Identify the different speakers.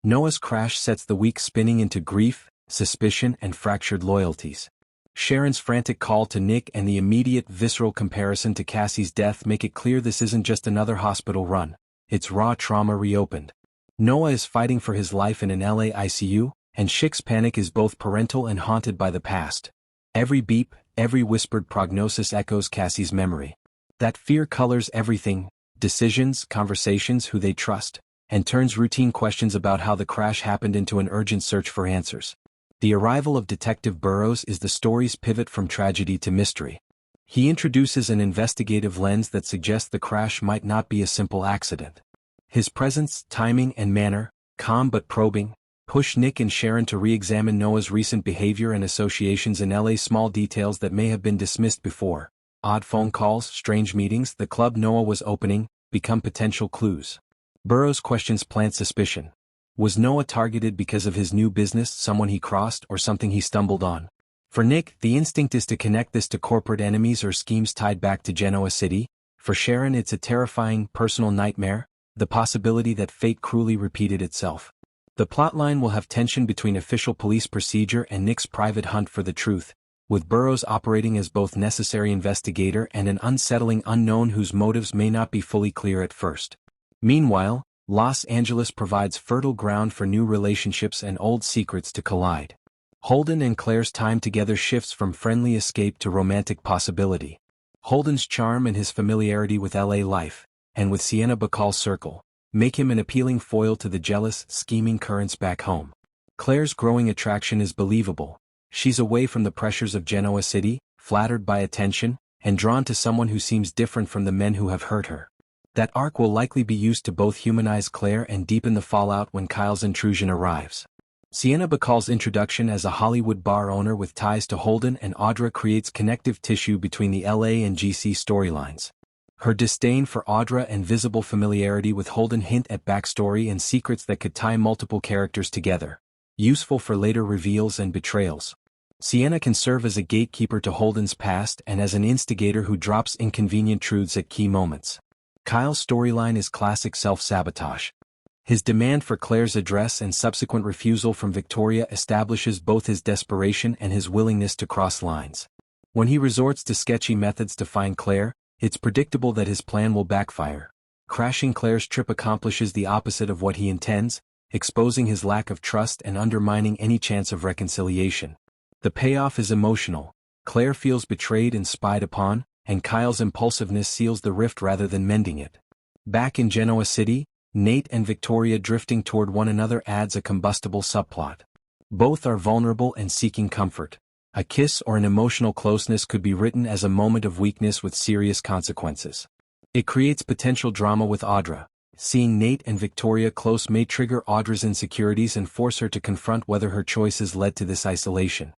Speaker 1: Noah's crash sets the week spinning into grief, suspicion, and fractured loyalties. Sharon's frantic call to Nick and the immediate visceral comparison to Cassie's death make it clear this isn't just another hospital run, it's raw trauma reopened. Noah is fighting for his life in an LA ICU, and Schick's panic is both parental and haunted by the past. Every beep, every whispered prognosis echoes Cassie's memory. That fear colors everything, decisions, conversations, who they trust, and turns routine questions about how the crash happened into an urgent search for answers. The arrival of Detective Burrows is the story's pivot from tragedy to mystery. He introduces an investigative lens that suggests the crash might not be a simple accident. His presence, timing, and manner, calm but probing, push Nick and Sharon to re-examine Noah's recent behavior and associations in LA. Small details that may have been dismissed before, odd phone calls, strange meetings, the club Noah was opening, become potential clues. Burrows' questions plant suspicion. Was Noah targeted because of his new business, someone he crossed, or something he stumbled on? For Nick, the instinct is to connect this to corporate enemies or schemes tied back to Genoa City. For Sharon, it's a terrifying, personal nightmare, the possibility that fate cruelly repeated itself. The plotline will have tension between official police procedure and Nick's private hunt for the truth, with Burrows operating as both necessary investigator and an unsettling unknown whose motives may not be fully clear at first. Meanwhile, Los Angeles provides fertile ground for new relationships and old secrets to collide. Holden and Claire's time together shifts from friendly escape to romantic possibility. Holden's charm and his familiarity with LA life, and with Sienna Bacall's circle, make him an appealing foil to the jealous, scheming currents back home. Claire's growing attraction is believable. She's away from the pressures of Genoa City, flattered by attention, and drawn to someone who seems different from the men who have hurt her. That arc will likely be used to both humanize Claire and deepen the fallout when Kyle's intrusion arrives. Sienna Bacall's introduction as a Hollywood bar owner with ties to Holden and Audra creates connective tissue between the LA and GC storylines. Her disdain for Audra and visible familiarity with Holden hint at backstory and secrets that could tie multiple characters together, useful for later reveals and betrayals. Sienna can serve as a gatekeeper to Holden's past and as an instigator who drops inconvenient truths at key moments. Kyle's storyline is classic self-sabotage. His demand for Claire's address and subsequent refusal from Victoria establishes both his desperation and his willingness to cross lines. When he resorts to sketchy methods to find Claire, it's predictable that his plan will backfire. Crashing Claire's trip accomplishes the opposite of what he intends, exposing his lack of trust and undermining any chance of reconciliation. The payoff is emotional. Claire feels betrayed and spied upon, and Kyle's impulsiveness seals the rift rather than mending it. Back in Genoa City, Nate and Victoria drifting toward one another adds a combustible subplot. Both are vulnerable and seeking comfort. A kiss or an emotional closeness could be written as a moment of weakness with serious consequences. It creates potential drama with Audra. Seeing Nate and Victoria close may trigger Audra's insecurities and force her to confront whether her choices led to this isolation.